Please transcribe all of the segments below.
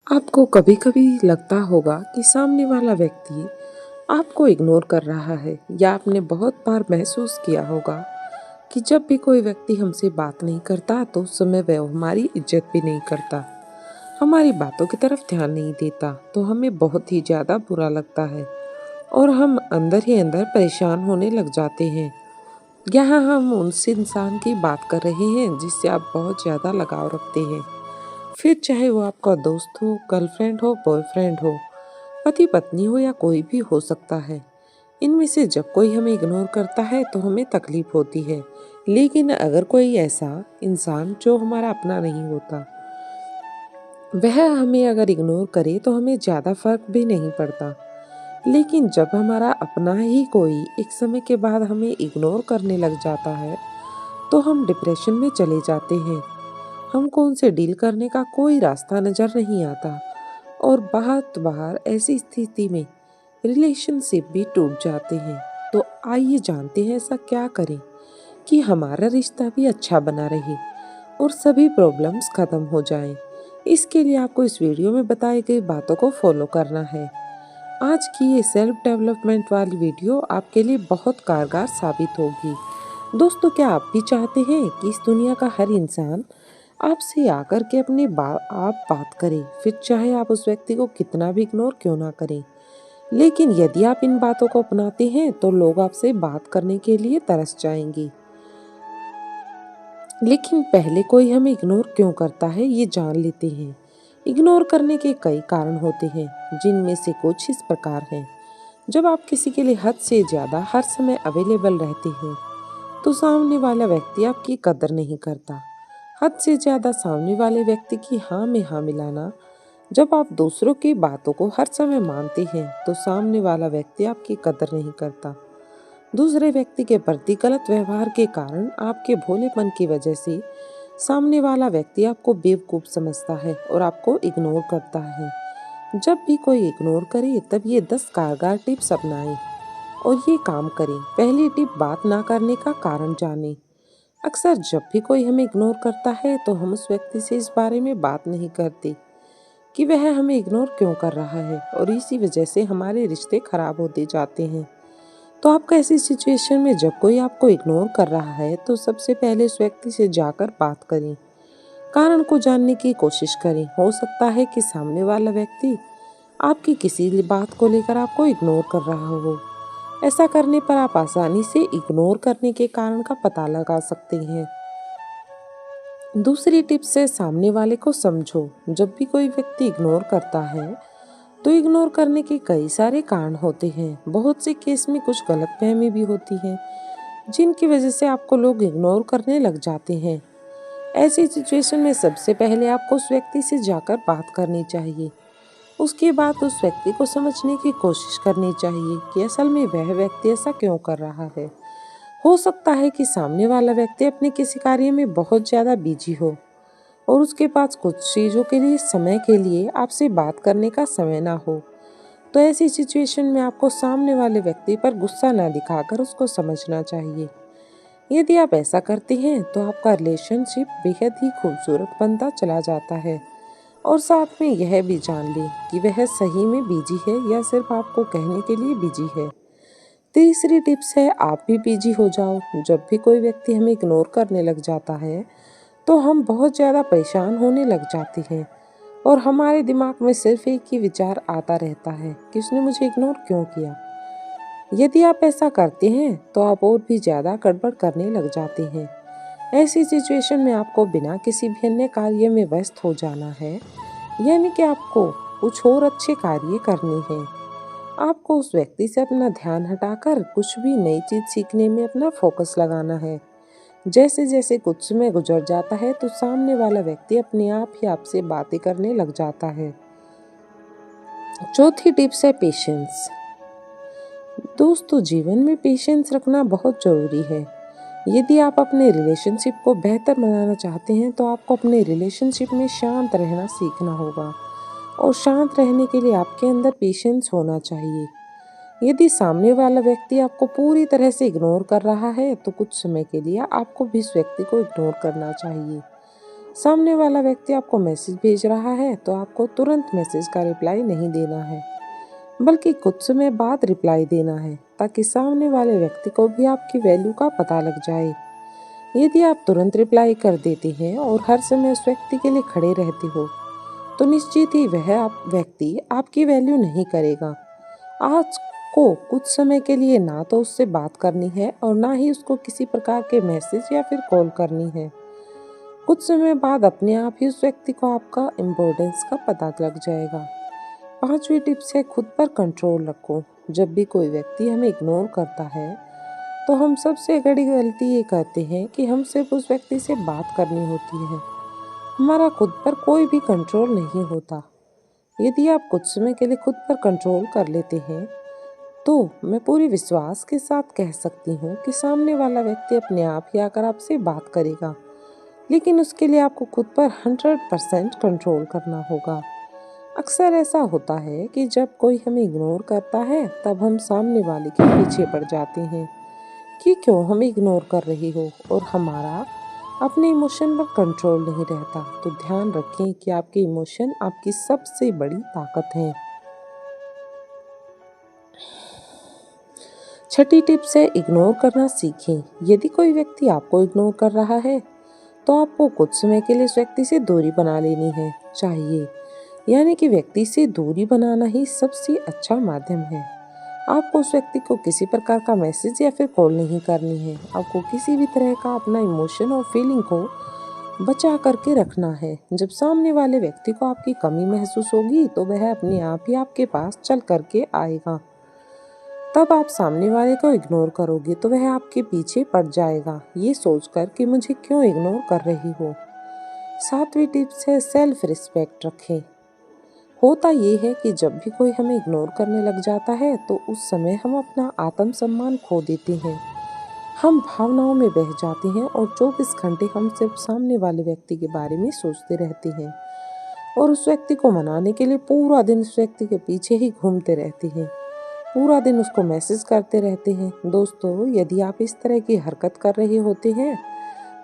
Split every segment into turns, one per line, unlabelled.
आपको कभी-कभी लगता होगा कि सामने वाला व्यक्ति आपको इग्नोर कर रहा है या आपने बहुत बार महसूस किया होगा कि जब भी कोई व्यक्ति हमसे बात नहीं करता तो उस समय वह हमारी इज्जत भी नहीं करता, हमारी बातों की तरफ ध्यान नहीं देता तो हमें बहुत ही ज़्यादा बुरा लगता है और हम अंदर ही अंदर परेशान होने लग जाते हैं। यहाँ हम उस इंसान की बात कर रहे हैं जिससे आप बहुत ज़्यादा लगाव रखते हैं। फिर चाहे वो आपका दोस्त हो, गर्लफ्रेंड हो, बॉयफ्रेंड हो, पति पत्नी हो या कोई भी हो सकता है। इनमें से जब कोई हमें इग्नोर करता है तो हमें तकलीफ होती है, लेकिन अगर कोई ऐसा इंसान जो हमारा अपना नहीं होता वह हमें अगर इग्नोर करे तो हमें ज़्यादा फर्क भी नहीं पड़ता। लेकिन जब हमारा अपना ही कोई एक समय के बाद हमें इग्नोर करने लग जाता है तो हम डिप्रेशन में चले जाते हैं। हमको उनसे डील करने का कोई रास्ता नज़र नहीं आता और बहुत बार ऐसी स्थिति में रिलेशनशिप भी टूट जाते हैं। तो आइए जानते हैं ऐसा क्या करें कि हमारा रिश्ता भी अच्छा बना रहे और सभी प्रॉब्लम्स खत्म हो जाएं। इसके लिए आपको इस वीडियो में बताई गई बातों को फॉलो करना है। आज की ये सेल्फ डेवलपमेंट वाली वीडियो आपके लिए बहुत कारगर साबित होगी। दोस्तों, क्या आप भी चाहते हैं कि इस दुनिया का हर इंसान आपसे आकर के आप बात करें, फिर चाहे आप उस व्यक्ति को कितना भी इग्नोर क्यों ना करें। लेकिन यदि आप इन बातों को अपनाते हैं तो लोग आपसे बात करने के लिए तरस जाएंगे। लेकिन पहले कोई हमें इग्नोर क्यों करता है ये जान लेते हैं। इग्नोर करने के कई कारण होते हैं, जिनमें से कुछ इस प्रकार हैं। जब आप किसी के लिए हद से ज़्यादा हर समय अवेलेबल रहते हैं तो सामने वाला व्यक्ति आपकी कदर नहीं करता। हद से ज़्यादा सामने वाले व्यक्ति की हाँ में हाँ मिलाना। जब आप दूसरों की बातों को हर समय मानते हैं तो सामने वाला व्यक्ति आपकी कदर नहीं करता। दूसरे व्यक्ति के प्रति गलत व्यवहार के कारण आपके भोलेपन की वजह से सामने वाला व्यक्ति आपको बेवकूफ़ समझता है और आपको इग्नोर करता है। जब भी कोई इग्नोर करे तब ये 10 कारगर टिप्स अपनाएं और ये काम करें। पहली टिप, बात ना करने का कारण जानें। अक्सर जब भी कोई हमें इग्नोर करता है तो हम उस व्यक्ति से इस बारे में बात नहीं करते कि वह हमें इग्नोर क्यों कर रहा है और इसी वजह से हमारे रिश्ते खराब होते जाते हैं। तो आपका ऐसी सिचुएशन में जब कोई आपको इग्नोर कर रहा है तो सबसे पहले उस व्यक्ति से जाकर बात करें। कारण को जानने की कोशिश करें। हो सकता है कि सामने वाला व्यक्ति आपकी किसी बात को लेकर आपको इग्नोर कर रहा हो। ऐसा करने पर आप आसानी से इग्नोर करने के कारण का पता लगा सकते हैं। दूसरी टिप्स है, सामने वाले को समझो। जब भी कोई व्यक्ति इग्नोर करता है तो इग्नोर करने के कई सारे कारण होते हैं। बहुत से केस में कुछ गलतफहमी भी होती है जिनकी वजह से आपको लोग इग्नोर करने लग जाते हैं। ऐसी सिचुएशन में सबसे पहले आपको उस व्यक्ति से जाकर बात करनी चाहिए। उसके बाद उस व्यक्ति को समझने की कोशिश करनी चाहिए कि असल में वह व्यक्ति ऐसा क्यों कर रहा है। हो सकता है कि सामने वाला व्यक्ति अपने किसी कार्य में बहुत ज़्यादा बिजी हो और उसके पास कुछ चीज़ों के लिए समय के लिए आपसे बात करने का समय ना हो। तो ऐसी सिचुएशन में आपको सामने वाले व्यक्ति पर गुस्सा ना दिखाकर उसको समझना चाहिए। यदि आप ऐसा करते हैं तो आपका रिलेशनशिप बेहद ही खूबसूरत बनता चला जाता है और साथ में यह भी जान लें कि वह सही में बिजी है या सिर्फ आपको कहने के लिए बिजी है। तीसरी टिप्स है, आप भी बिजी हो जाओ। जब भी कोई व्यक्ति हमें इग्नोर करने लग जाता है तो हम बहुत ज़्यादा परेशान होने लग जाते हैं और हमारे दिमाग में सिर्फ एक ही विचार आता रहता है कि उसने मुझे इग्नोर क्यों किया। यदि आप ऐसा करते हैं तो आप और भी ज़्यादा गड़बड़ करने लग जाते हैं। ऐसी सिचुएशन में आपको बिना किसी भी अन्य कार्य में व्यस्त हो जाना है, यानी कि आपको कुछ और अच्छे कार्य करने हैं। आपको उस व्यक्ति से अपना ध्यान हटाकर कुछ भी नई चीज़ सीखने में अपना फोकस लगाना है। जैसे जैसे कुछ समय गुजर जाता है तो सामने वाला व्यक्ति अपने आप ही आपसे बातें करने लग जाता है। चौथी टिप्स है, पेशेंस। दोस्तों, जीवन में पेशेंस रखना बहुत ज़रूरी है। यदि आप अपने रिलेशनशिप को बेहतर बनाना चाहते हैं तो आपको अपने रिलेशनशिप में शांत रहना सीखना होगा और शांत रहने के लिए आपके अंदर पेशेंस होना चाहिए। यदि सामने वाला व्यक्ति आपको पूरी तरह से इग्नोर कर रहा है तो कुछ समय के लिए आपको भी उस व्यक्ति को इग्नोर करना चाहिए सामने वाला व्यक्ति आपको मैसेज भेज रहा है तो आपको तुरंत मैसेज का रिप्लाई नहीं देना है, बल्कि कुछ समय बाद रिप्लाई देना है, ताकि सामने वाले व्यक्ति को भी आपकी वैल्यू का पता लग जाए। यदि आप तुरंत रिप्लाई कर देते हैं और हर समय उस व्यक्ति के लिए खड़े रहते हो, तो निश्चित ही वह व्यक्ति आपकी वैल्यू नहीं करेगा। आज को कुछ समय के लिए ना तो उससे बात करनी है और ना ही उसको किसी प्रकार के मैसेज या फिर कॉल करनी है। कुछ समय बाद अपने आप ही उस व्यक्ति को आपका इम्पोर्टेंस का पता लग जाएगा। 5वीं टिप्स है, खुद पर कंट्रोल रखो। जब भी कोई व्यक्ति हमें इग्नोर करता है तो हम सबसे बड़ी गलती ये करते हैं कि हम सिर्फ उस व्यक्ति से बात करनी होती है, हमारा खुद पर कोई भी कंट्रोल नहीं होता। यदि आप कुछ समय के लिए खुद पर कंट्रोल कर लेते हैं तो मैं पूरी विश्वास के साथ कह सकती हूँ कि सामने वाला व्यक्ति अपने आप ही आकर आपसे बात करेगा, लेकिन उसके लिए आपको खुद पर 100% कंट्रोल करना होगा। अक्सर ऐसा होता है कि जब कोई हमें इग्नोर करता है तब हम सामने वाले के पीछे पड़ जाते हैं कि क्यों हमें इग्नोर कर रही हो, और हमारा अपने इमोशन पर कंट्रोल नहीं रहता। तो ध्यान रखें कि आपके इमोशन आपकी सबसे बड़ी ताकत है। छठी टिप्स है, इग्नोर करना सीखें। यदि कोई व्यक्ति आपको इग्नोर कर रहा है तो आपको कुछ समय के लिए उस व्यक्ति से दूरी बना लेनी है चाहिए। यानी कि व्यक्ति से दूरी बनाना ही सबसे अच्छा माध्यम है। आपको उस व्यक्ति को किसी प्रकार का मैसेज या फिर कॉल नहीं करनी है। आपको किसी भी तरह का अपना इमोशन और फीलिंग को बचा करके रखना है। जब सामने वाले व्यक्ति को आपकी कमी महसूस होगी तो वह अपने आप ही आपके पास चल करके आएगा। तब आप सामने वाले को इग्नोर करोगे तो वह आपके पीछे पड़ जाएगा, ये सोचकर कि मुझे क्यों इग्नोर कर रही हो। 7वीं टिप्स है, सेल्फ रिस्पेक्ट रखें। होता ये है कि जब भी कोई हमें इग्नोर करने लग जाता है तो उस समय हम अपना आत्मसम्मान खो देते हैं। हम भावनाओं में बह जाते हैं और 24 घंटे हम सिर्फ सामने वाले व्यक्ति के बारे में सोचते रहते हैं और उस व्यक्ति को मनाने के लिए पूरा दिन उस व्यक्ति के पीछे ही घूमते रहते हैं, पूरा दिन उसको मैसेज करते रहते हैं। दोस्तों, यदि आप इस तरह की हरकत कर रहे होते हैं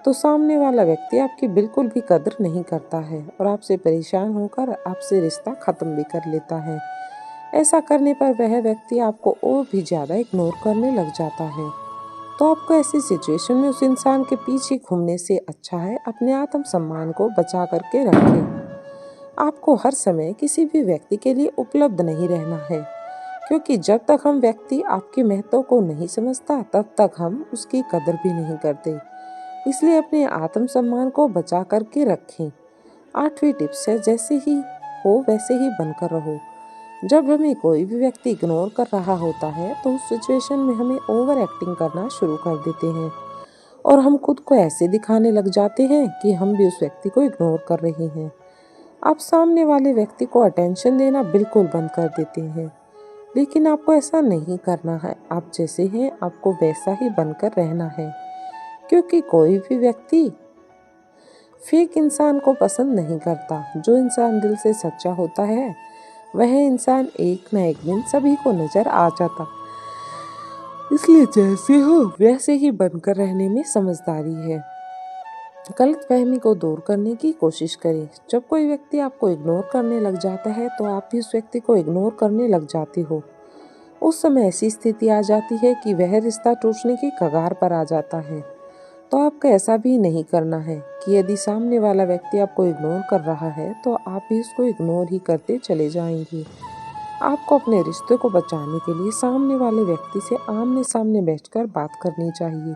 तो सामने वाला व्यक्ति आपकी बिल्कुल भी कदर नहीं करता है और आपसे परेशान होकर आपसे रिश्ता खत्म भी कर लेता है। ऐसा करने पर वह व्यक्ति आपको और भी ज़्यादा इग्नोर करने लग जाता है। तो आपको ऐसी सिचुएशन में उस इंसान के पीछे घूमने से अच्छा है अपने आत्मसम्मान को बचा करके रखें। आपको हर समय किसी भी व्यक्ति के लिए उपलब्ध नहीं रहना है, क्योंकि जब तक हम व्यक्ति आपके महत्व को नहीं समझता तब तक हम उसकी कदर भी नहीं करते। इसलिए अपने आत्मसम्मान को बचा करके रखें। 8वीं टिप्स है, जैसे ही हो वैसे ही बनकर रहो। जब हमें कोई भी व्यक्ति इग्नोर कर रहा होता है तो उस सिचुएशन में हमें ओवर एक्टिंग करना शुरू कर देते हैं और हम खुद को ऐसे दिखाने लग जाते हैं कि हम भी उस व्यक्ति को इग्नोर कर रहे हैं। आप सामने वाले व्यक्ति को अटेंशन देना बिल्कुल बंद कर देते हैं, लेकिन आपको ऐसा नहीं करना है। आप जैसे हैं आपको वैसा ही बनकर रहना है, क्योंकि कोई भी व्यक्ति फेक इंसान को पसंद नहीं करता। जो इंसान दिल से सच्चा होता है वह इंसान एक न एक दिन सभी को नजर आ जाता। इसलिए जैसे हो वैसे ही बनकर रहने में समझदारी है। गलतफहमी को दूर करने की कोशिश करें। जब कोई व्यक्ति आपको इग्नोर करने लग जाता है तो आप भी उस व्यक्ति को इग्नोर करने लग जाते हो। उस समय ऐसी स्थिति आ जाती है कि वह रिश्ता टूटने की कगार पर आ जाता है। तो आपको ऐसा भी नहीं करना है कि यदि सामने वाला व्यक्ति आपको इग्नोर कर रहा है तो आप भी उसको इग्नोर ही करते चले जाएंगे। आपको अपने रिश्ते को बचाने के लिए सामने वाले व्यक्ति से आमने सामने बैठकर बात करनी चाहिए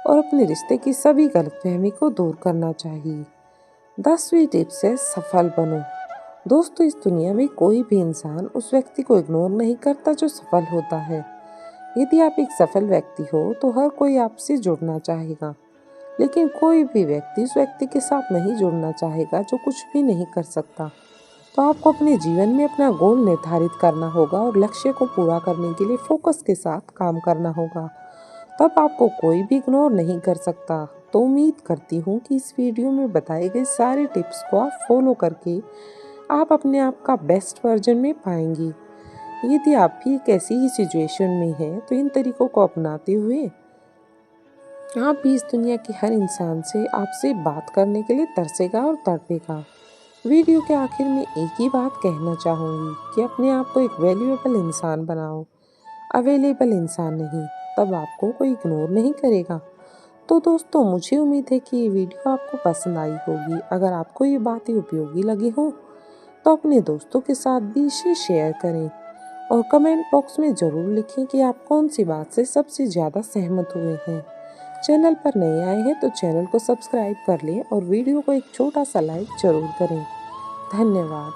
और अपने रिश्ते की सभी गलतफहमी को दूर करना चाहिए। 10वीं टिप्स है, सफल बनो। दोस्तों, इस दुनिया में कोई भी इंसान उस व्यक्ति को इग्नोर नहीं करता जो सफल होता है। यदि आप एक सफल व्यक्ति हो तो हर कोई आपसे जुड़ना चाहेगा, लेकिन कोई भी व्यक्ति उस व्यक्ति के साथ नहीं जुड़ना चाहेगा जो कुछ भी नहीं कर सकता। तो आपको अपने जीवन में अपना गोल निर्धारित करना होगा और लक्ष्य को पूरा करने के लिए फोकस के साथ काम करना होगा। तब आपको कोई भी इग्नोर नहीं कर सकता। तो उम्मीद करती हूँ कि इस वीडियो में बताए गए सारे टिप्स को आप फॉलो करके आप अपने आप का बेस्ट वर्जन में पाएंगी। यदि आप भी एक ऐसी ही सिचुएशन में हैं तो इन तरीकों को अपनाते हुए आप भी इस दुनिया के हर इंसान से आपसे बात करने के लिए तरसेगा और तड़पेगा। वीडियो के आखिर में एक ही बात कहना चाहूँगी कि अपने आप को एक वैल्यूएबल इंसान बनाओ, अवेलेबल इंसान नहीं, तब आपको कोई इग्नोर नहीं करेगा। तो दोस्तों, मुझे उम्मीद है कि ये वीडियो आपको पसंद आई होगी। अगर आपको ये बातें उपयोगी लगी हो तो अपने दोस्तों के साथ भी इसे शेयर करें और कमेंट बॉक्स में ज़रूर लिखें कि आप कौन सी बात से सबसे ज़्यादा सहमत हुए हैं। चैनल पर नए आए हैं तो चैनल को सब्सक्राइब कर लें और वीडियो को एक छोटा सा लाइक ज़रूर करें। धन्यवाद।